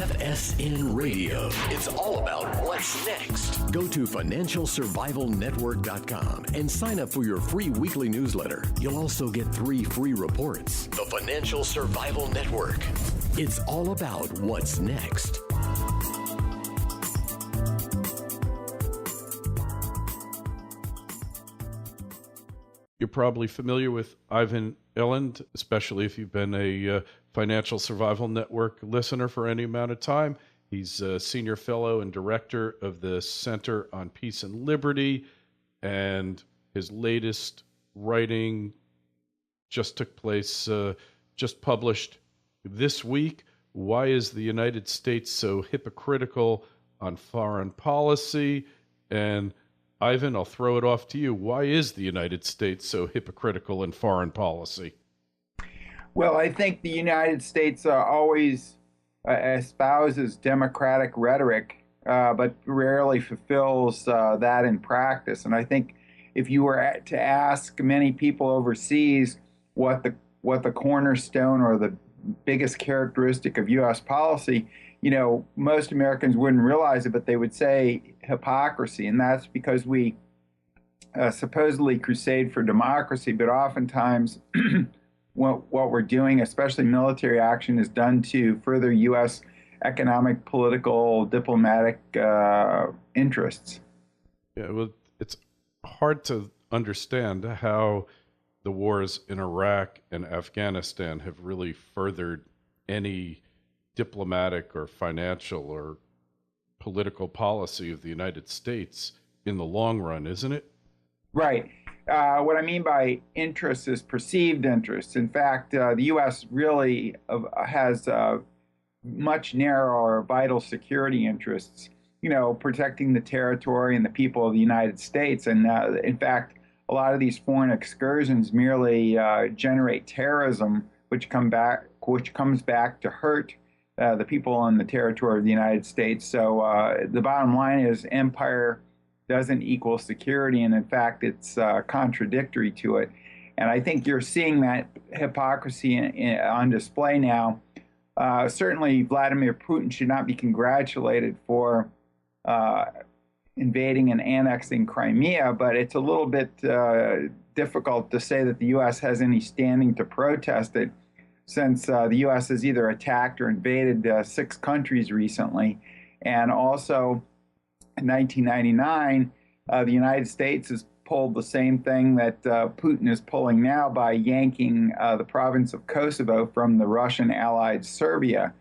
FSN Radio. It's all about what's next. Go to financialsurvivalnetwork.com and sign up for your free weekly newsletter. You'll also get 3 free reports. The Financial Survival Network. It's all about what's next. You're probably familiar with Ivan Eland, especially if you've been a Financial Survival Network listener for any amount of time. He's a senior fellow and director of the Center on Peace and Liberty, and his latest writing just took place, just published this week. Why is the United States so hypocritical on foreign policy? And Ivan, I'll throw it off to you. Why is the United States so hypocritical in foreign policy? Well, I think the United States always espouses democratic rhetoric, but rarely fulfills that in practice. And I think if you were to ask many people overseas what the cornerstone or the biggest characteristic of U.S. policy, most Americans wouldn't realize it, but they would say hypocrisy. And that's because we supposedly crusade for democracy, but oftentimes what we're doing, especially military action, is done to further U.S. economic, political, diplomatic interests. Yeah, well, it's hard to understand how the wars in Iraq and Afghanistan have really furthered any diplomatic or financial or political policy of the United States in the long run, isn't it? Right. What I mean by interest is perceived interest. In fact, the U.S. really has much narrower vital security interests, protecting the territory and the people of the United States. And in fact, a lot of these foreign excursions merely generate terrorism, which comes back to hurt the people on the territory of the United States. So the bottom line is empire doesn't equal security, and in fact, it's contradictory to it. And I think you're seeing that hypocrisy on display now. Certainly, Vladimir Putin should not be congratulated for invading and annexing Crimea, but it's a little bit difficult to say that the U.S. has any standing to protest it, since the U.S. has either attacked or invaded 6 countries recently. And also, in 1999, the United States has pulled the same thing that Putin is pulling now by yanking the province of Kosovo from the Russian-allied Serbia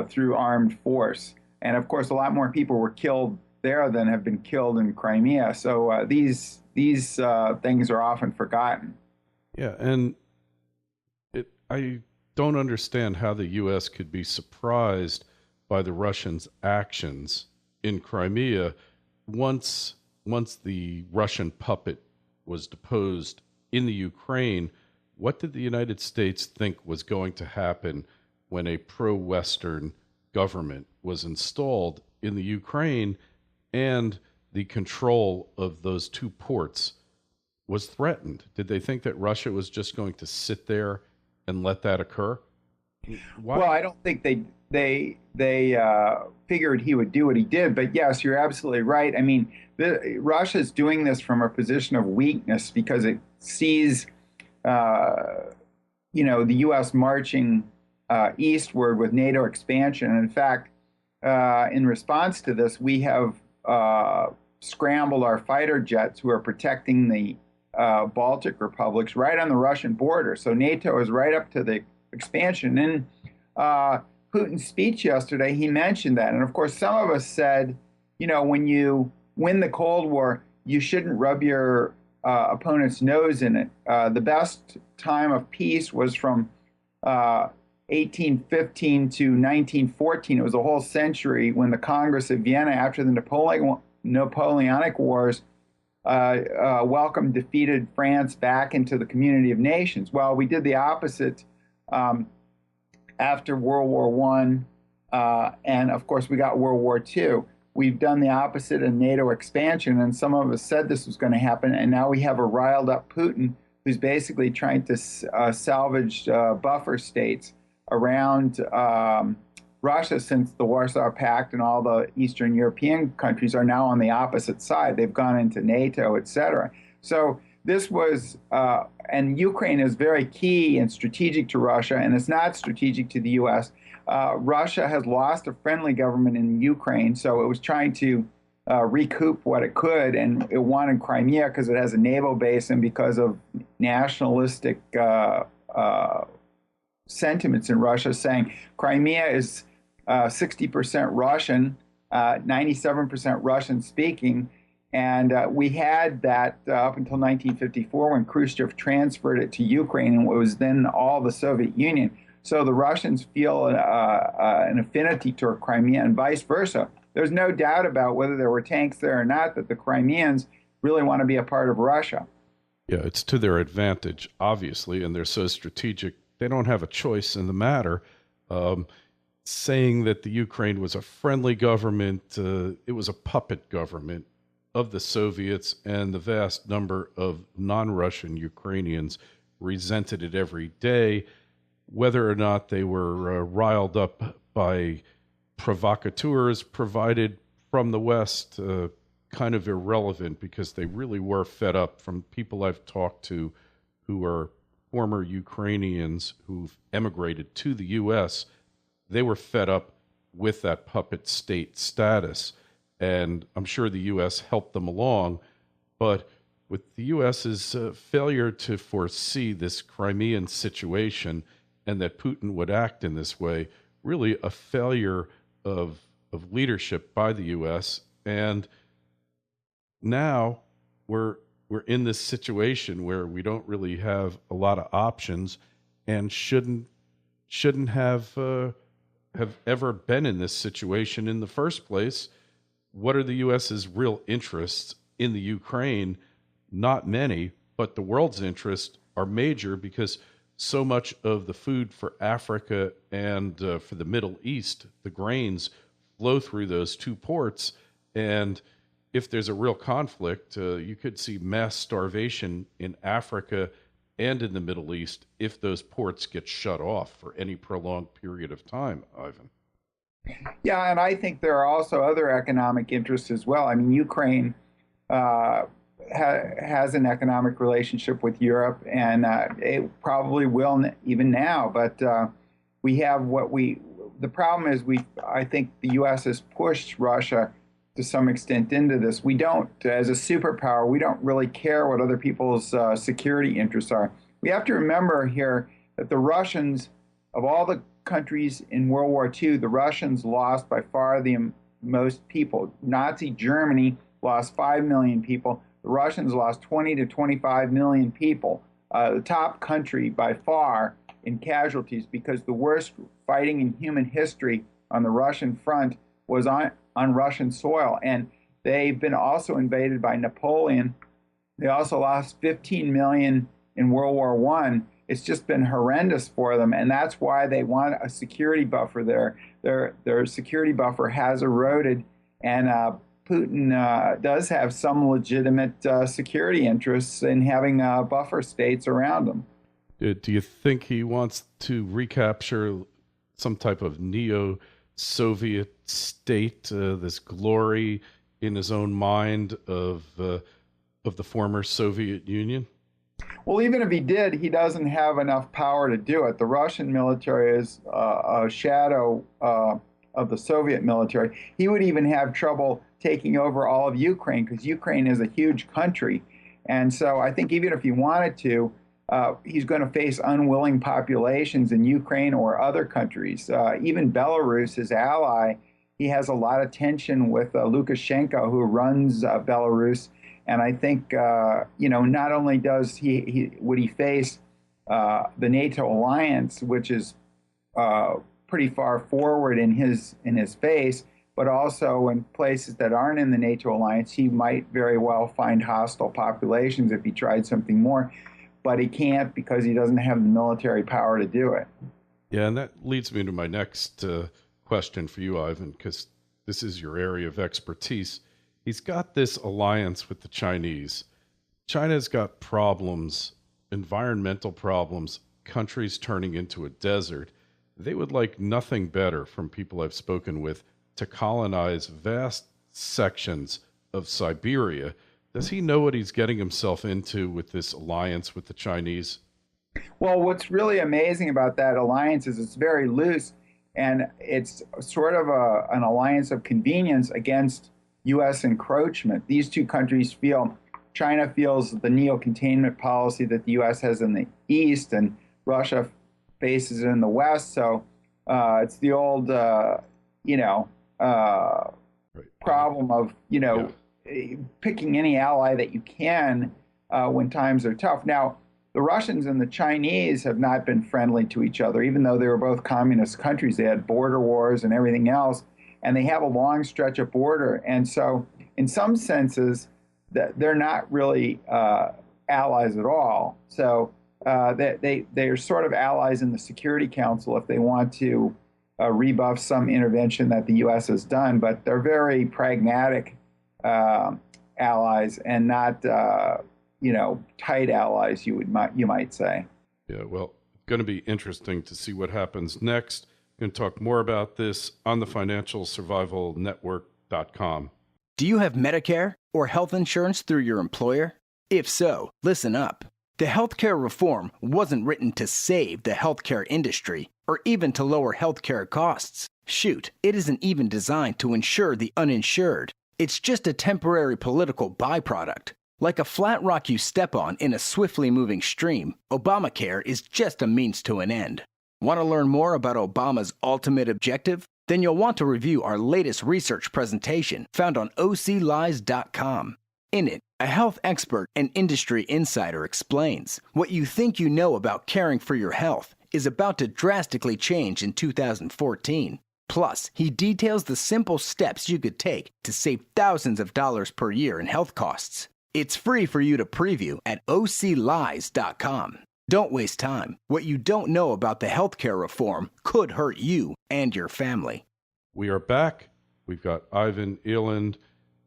through armed force. And of course, a lot more people were killed there than have been killed in Crimea. So these things are often forgotten. Yeah, and I don't understand how the U.S. could be surprised by the Russians' actions in Crimea once the Russian puppet was deposed in the Ukraine. What did the United States think was going to happen when a pro-Western government was installed in the Ukraine and the control of those 2 ports was threatened? Did they think that Russia was just going to sit there and let that occur? Why? Well, I don't think they figured he would do what he did. But yes, you're absolutely right. I mean, Russia's doing this from a position of weakness because it sees, the U.S. marching eastward with NATO expansion. And in fact, in response to this, we have scrambled our fighter jets who are protecting the Baltic republics right on the Russian border. So NATO is right up to the expansion. In Putin's speech yesterday, he mentioned that. And of course, some of us said, when you win the Cold War, you shouldn't rub your opponent's nose in it. The best time of peace was from 1815 to 1914. It was a whole century when the Congress of Vienna, after the Napoleonic Wars, welcomed defeated France back into the community of nations. Well, we did the opposite after World War I, and of course we got World War II. We've done the opposite in NATO expansion, and some of us said this was going to happen, and now we have a riled up Putin who's basically trying to salvage buffer states around Russia, since the Warsaw Pact and all the Eastern European countries are now on the opposite side. They've gone into NATO, et cetera. So this was, and Ukraine is very key and strategic to Russia, and it's not strategic to the U.S. Russia has lost a friendly government in Ukraine, so it was trying to recoup what it could, and it wanted Crimea because it has a naval base and because of nationalistic sentiments in Russia saying Crimea is 60% Russian, 97% Russian speaking. And we had that up until 1954 when Khrushchev transferred it to Ukraine, and it was then all the Soviet Union. So the Russians feel an affinity toward Crimea and vice versa. There's no doubt about whether there were tanks there or not that the Crimeans really want to be a part of Russia. Yeah, it's to their advantage, obviously, and they're so strategic. They don't have a choice in the matter. Saying that the Ukraine was a friendly government, it was a puppet government of the Soviets, and the vast number of non-Russian Ukrainians resented it every day. Whether or not they were riled up by provocateurs provided from the West, kind of irrelevant, because they really were fed up. From people I've talked to who are former Ukrainians who've emigrated to the U.S., they were fed up with that puppet state status. And I'm sure the U.S. helped them along. But with the U.S.'s failure to foresee this Crimean situation and that Putin would act in this way, really a failure of leadership by the U.S. And now we're in this situation where we don't really have a lot of options and shouldn't have ever been in this situation in the first place. What are the U.S.'s real interests in the Ukraine? Not many, but the world's interests are major because so much of the food for Africa and for the Middle East, the grains, flow through those two ports. And if there's a real conflict, you could see mass starvation in Africa and in the Middle East if those ports get shut off for any prolonged period of time, Ivan. Yeah, and I think there are also other economic interests as well. I mean, Ukraine has an economic relationship with Europe, and it probably will even now. But we have the problem is I think the U.S. has pushed Russia to some extent into this. We don't, as a superpower, we don't really care what other people's security interests are. We have to remember here that the Russians, of all the countries in World War II, the Russians lost by far the most people. Nazi Germany lost 5 million people. The Russians lost 20 to 25 million people. The top country by far in casualties, because the worst fighting in human history on the Russian front was on Russian soil. And they've been also invaded by Napoleon. They also lost 15 million in World War I. It's just been horrendous for them, and that's why they want a security buffer there. Their security buffer has eroded, and Putin does have some legitimate security interests in having buffer states around him. Do you think he wants to recapture some type of neo-Soviet state, this glory in his own mind of the former Soviet Union? Well, even if he did, he doesn't have enough power to do it. The Russian military is a shadow of the Soviet military. He would even have trouble taking over all of Ukraine because Ukraine is a huge country. And so I think even if he wanted to, he's going to face unwilling populations in Ukraine or other countries. Even Belarus, his ally, he has a lot of tension with Lukashenko, who runs Belarus. And I think, not only does would he face the NATO alliance, which is pretty far forward in his face, but also in places that aren't in the NATO alliance, he might very well find hostile populations if he tried something more. But he can't because he doesn't have the military power to do it. Yeah, and that leads me to my next question for you, Ivan, because this is your area of expertise. He's got this alliance with the Chinese. China's got problems, environmental problems, countries turning into a desert. they would like nothing better, from people I've spoken with, to colonize vast sections of Siberia. Does he know what he's getting himself into with this alliance with the Chinese? Well, what's really amazing about that alliance is it's very loose, and it's sort of an alliance of convenience against U.S. encroachment. These two countries feel, China feels the neo-containment policy that the U.S. has in the east, and Russia faces it in the west. So it's the old, problem of, picking any ally that you can when times are tough. Now, the Russians and the Chinese have not been friendly to each other, even though they were both communist countries. They had border wars and everything else, and they have a long stretch of border. And so, in some senses, they're not really allies at all. So they are sort of allies in the Security Council if they want to rebuff some intervention that the U.S. has done, but they're very pragmatic allies and not tight allies, you might say. Yeah, well, it's going to be interesting to see what happens next. We're going to talk more about this on the financialsurvivalnetwork.com. Do you have Medicare or health insurance through your employer? If so, listen up. The healthcare reform wasn't written to save the healthcare industry or even to lower healthcare costs. Shoot, it isn't even designed to insure the uninsured. It's just a temporary political byproduct. Like a flat rock you step on in a swiftly moving stream, Obamacare is just a means to an end. Want to learn more about Obama's ultimate objective? Then you'll want to review our latest research presentation found on oclies.com. In it, a health expert and industry insider explains what you think you know about caring for your health is about to drastically change in 2014. Plus, he details the simple steps you could take to save thousands of dollars per year in health costs. It's free for you to preview at oclies.com. Don't waste time. What you don't know about the healthcare reform could hurt you and your family. We are back. We've got Ivan Eland,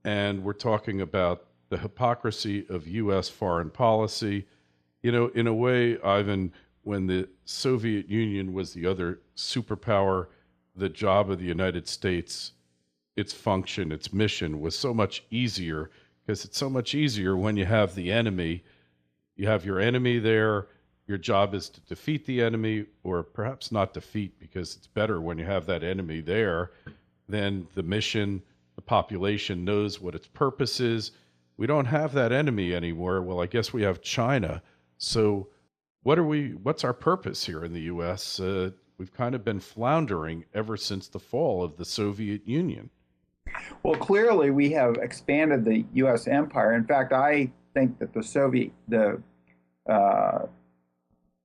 and we're talking about the hypocrisy of U.S. foreign policy. You know, in a way, Ivan, when the Soviet Union was the other superpower, the job of the United States, its function, its mission was so much easier, because it's so much easier when you have the enemy. You have your enemy there. Your job is to defeat the enemy, or perhaps not defeat, because it's better when you have that enemy there. Then the mission, the population knows what its purpose is. We don't have that enemy anymore. Well, I guess we have China. So what's our purpose here in the U.S.? We've kind of been floundering ever since the fall of the Soviet Union. Well, clearly we have expanded the U.S. empire. In fact, I think that the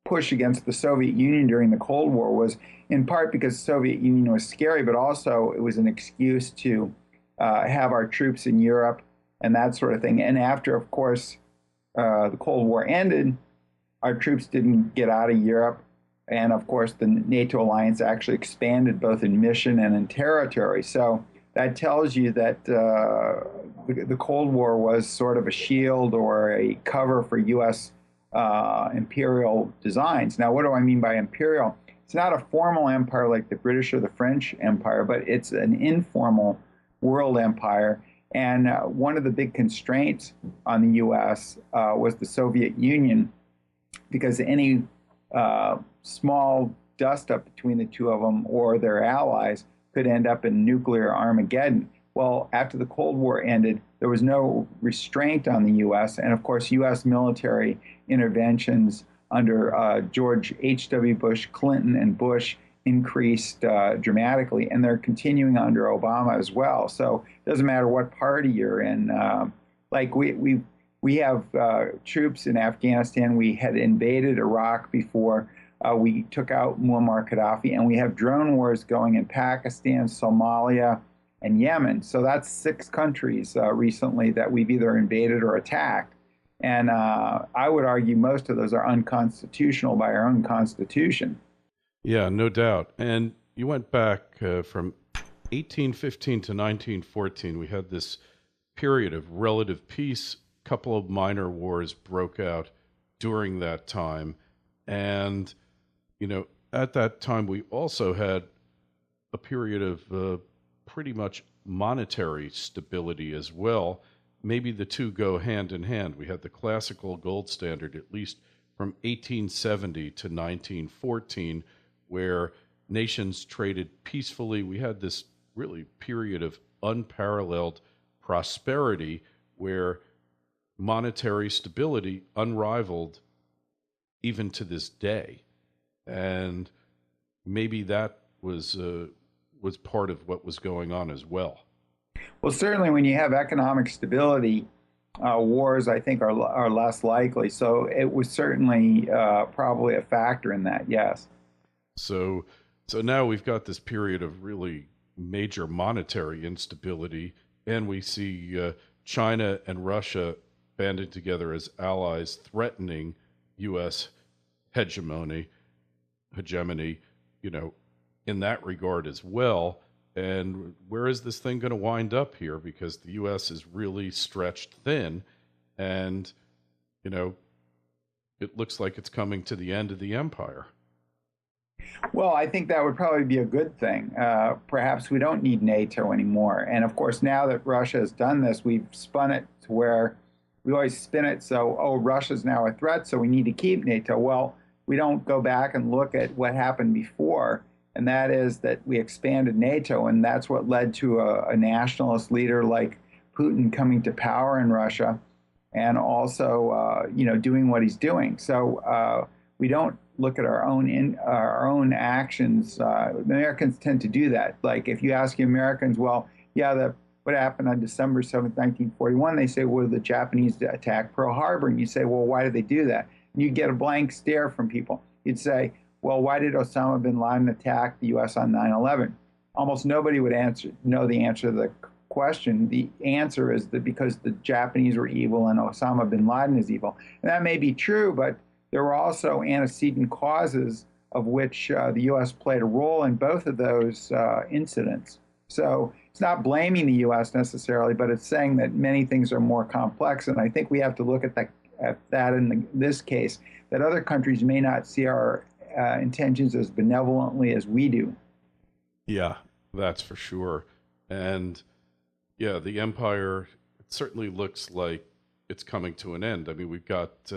push against the Soviet Union during the Cold War was in part because the Soviet Union was scary, but also it was an excuse to have our troops in Europe and that sort of thing. And after, of course, the Cold War ended, our troops didn't get out of Europe. And of course, the NATO alliance actually expanded both in mission and in territory. So that tells you that the Cold War was sort of a shield or a cover for U.S. Imperial designs. Now, what do I mean by imperial? It's not a formal empire like the British or the French Empire, but it's an informal world empire. And one of the big constraints on the U.S. Was the Soviet Union, because any small dust-up between the two of them or their allies could end up in nuclear Armageddon. Well, after the Cold War ended, there was no restraint on the U.S., and of course, U.S. military interventions under George H.W. Bush, Clinton, and Bush increased dramatically, and they're continuing under Obama as well. So it doesn't matter what party you're in. Like we have troops in Afghanistan. We had invaded Iraq before we took out Muammar Gaddafi, and we have drone wars going in Pakistan, Somalia, and Yemen. So that's 6 countries recently that we've either invaded or attacked. And I would argue most of those are unconstitutional by our own constitution. Yeah, no doubt. And you went back from 1815 to 1914. We had this period of relative peace. A couple of minor wars broke out during that time. And, you know, at that time, we also had a period of pretty much monetary stability as well. Maybe the two go hand in hand. We had the classical gold standard, at least from 1870 to 1914, where nations traded peacefully. We had this really period of unparalleled prosperity where monetary stability unrivaled even to this day. And maybe that was part of what was going on as well. Well, certainly when you have economic stability, wars, I think, are less likely. So it was certainly probably a factor in that, yes. So now we've got this period of really major monetary instability, and we see China and Russia banding together as allies, threatening U.S. hegemony, in that regard as well. And where is this thing going to wind up here? Because the U.S. is really stretched thin, and, it looks like it's coming to the end of the empire. Well, I think that would probably be a good thing. Perhaps we don't need NATO anymore. And of course, now that Russia has done this, we've spun it to where we always spin it. So, Russia's now a threat, so we need to keep NATO. Well, we don't go back and look at what happened before. And that is that we expanded NATO, and that's what led to a nationalist leader like Putin coming to power in Russia, and also, doing what he's doing. So we don't look at our own actions. Americans tend to do that. Like if you ask the Americans, well, what happened on December 7th, 1941? They say, well, the Japanese attacked Pearl Harbor. And you say, well, why did they do that? And you get a blank stare from people. You'd say, well, why did Osama bin Laden attack the U.S. on 9/11? Almost nobody would know the answer to the question. The answer is that because the Japanese were evil and Osama bin Laden is evil. And that may be true, but there were also antecedent causes of which the U.S. played a role in both of those incidents. So it's not blaming the U.S. necessarily, but it's saying that many things are more complex. And I think we have to look at that in this case, that other countries may not see our intentions as benevolently as we do. Yeah, that's for sure. And yeah, the empire, it certainly looks like it's coming to an end. I mean, we've got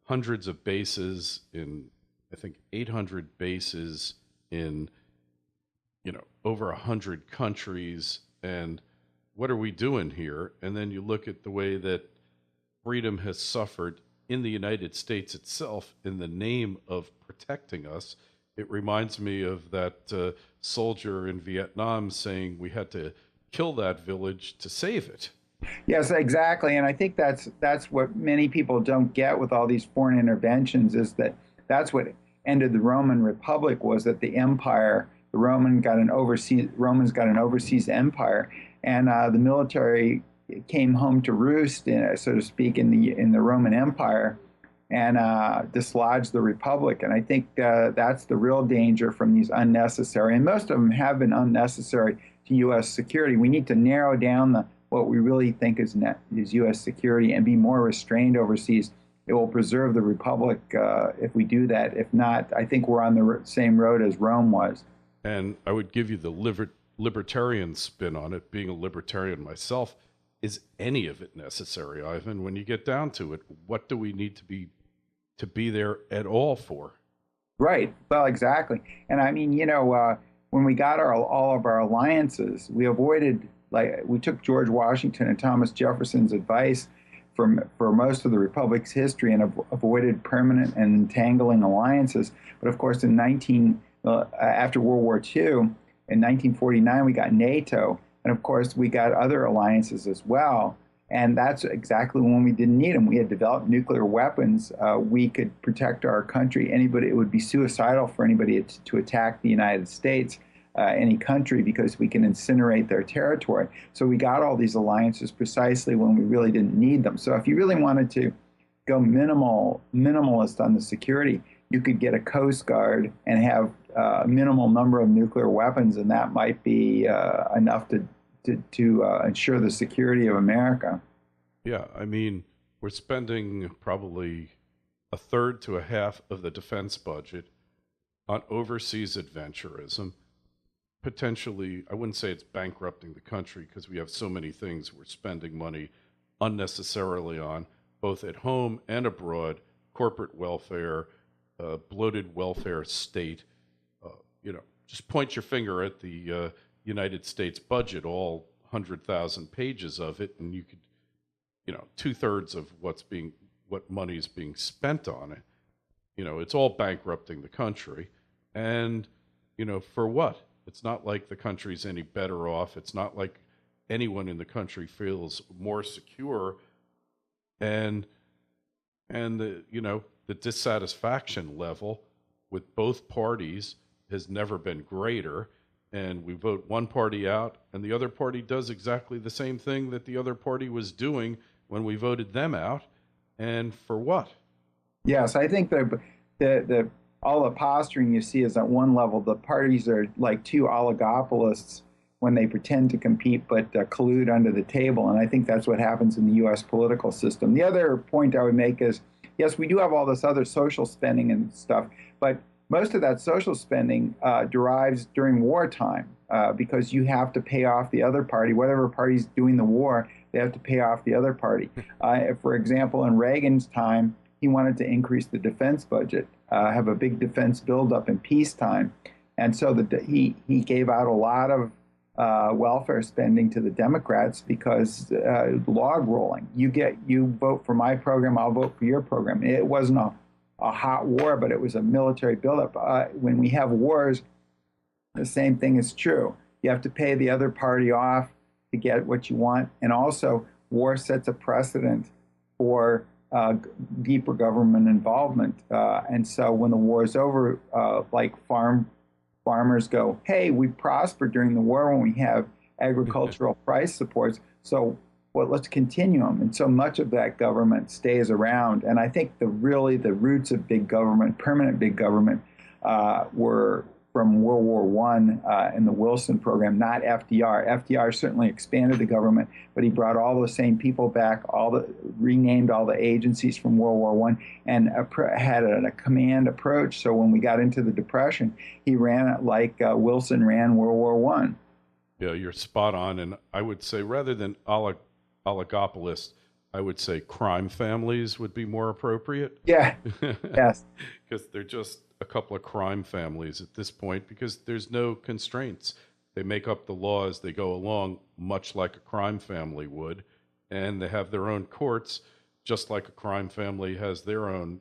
hundreds of bases I think 800 bases in, over 100 countries. And what are we doing here? And then you look at the way that freedom has suffered in the United States itself in the name of protecting us. It reminds me of that soldier in Vietnam saying we had to kill that village to save it. Yes, exactly. And I think that's what many people don't get with all these foreign interventions, is that's what ended the Roman Republic, was that the empire, the Romans got an overseas empire, and the military came home to roost, so to speak, in the Roman Empire, and dislodged the Republic. And I think that's the real danger from these unnecessary, and most of them have been unnecessary to U.S. security. We need to narrow down what we really think is U.S. security and be more restrained overseas. It will preserve the Republic if we do that. If not, I think we're on the same road as Rome was. And I would give you the libertarian spin on it. Being a libertarian myself, is any of it necessary, Ivan? When you get down to it, what do we need to be there at all for? Right. Well, exactly. And I mean, when we got all of our alliances, we took George Washington and Thomas Jefferson's advice for most of the Republic's history and avoided permanent and entangling alliances. But of course, after World War II, in 1949, we got NATO. And of course, we got other alliances as well. And that's exactly when we didn't need them. We had developed nuclear weapons. We could protect our country. It would be suicidal for anybody to attack the United States, any country, because we can incinerate their territory. So we got all these alliances precisely when we really didn't need them. So if you really wanted to go minimalist on the security, you could get a Coast Guard and have a minimal number of nuclear weapons, and that might be enough to ensure the security of America. Yeah, I mean, we're spending probably a third to a half of the defense budget on overseas adventurism. Potentially, I wouldn't say it's bankrupting the country because we have so many things we're spending money unnecessarily on, both at home and abroad, corporate welfare, bloated welfare state. Just point your finger at the United States budget, all 100,000 pages of it, and you could, 2/3 of what money is being spent on it. It's all bankrupting the country. And, for what? It's not like the country's any better off. It's not like anyone in the country feels more secure. And the dissatisfaction level with both parties has never been greater. And we vote one party out, and the other party does exactly the same thing that the other party was doing when we voted them out. And for what? Yes, I think the all the posturing you see is at one level. The parties are like two oligopolists when they pretend to compete but collude under the table. And I think that's what happens in the U.S. political system. The other point I would make is, yes, we do have all this other social spending and stuff, but most of that social spending derives during wartime because you have to pay off the other party. Whatever party's doing the war, they have to pay off the other party. For example, in Reagan's time, he wanted to increase the defense budget, have a big defense buildup in peacetime. And so he gave out a lot of welfare spending to the Democrats because log rolling. You vote for my program, I'll vote for your program. It wasn't a hot war, but it was a military buildup. When we have wars, the same thing is true. You have to pay the other party off to get what you want. And also, war sets a precedent for deeper government involvement. And so when the war is over, like farmers go, hey, we prospered during the war when we have agricultural price supports. So let's continue them. And so much of that government stays around. And I think the roots of big government, permanent big government, were from World War I and the Wilson program, not FDR. FDR certainly expanded the government, but he brought all those same people back, renamed all the agencies from World War I, and had a command approach. So when we got into the Depression, he ran it like Wilson ran World War I. Yeah, you're spot on. And I would say rather than oligopolists, I would say crime families would be more appropriate. Yeah, yes. Because they're just a couple of crime families at this point because there's no constraints. They make up the law as they go along, much like a crime family would, and they have their own courts, just like a crime family has their own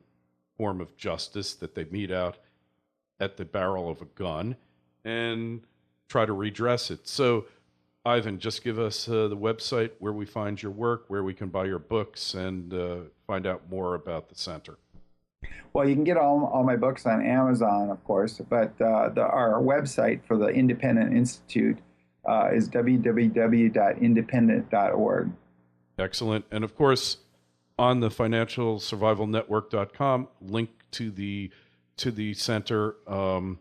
form of justice that they mete out at the barrel of a gun and try to redress it. So, Ivan, just give us the website where we find your work, where we can buy your books, and find out more about the center. Well, you can get all my books on Amazon, of course, but our website for the Independent Institute is www.independent.org. Excellent. And of course, on the financialsurvivalnetwork.com, link to the center, to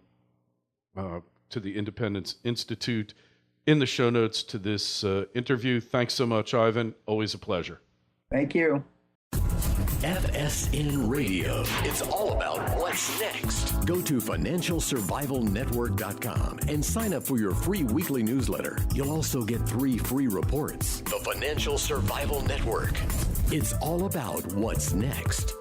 the Independence Institute in the show notes to this interview. Thanks so much, Ivan. Always a pleasure. Thank you. FSN Radio. It's all about what's next. Go to financialsurvivalnetwork.com and sign up for your free weekly newsletter. You'll also get 3 free reports. The Financial Survival Network. It's all about what's next.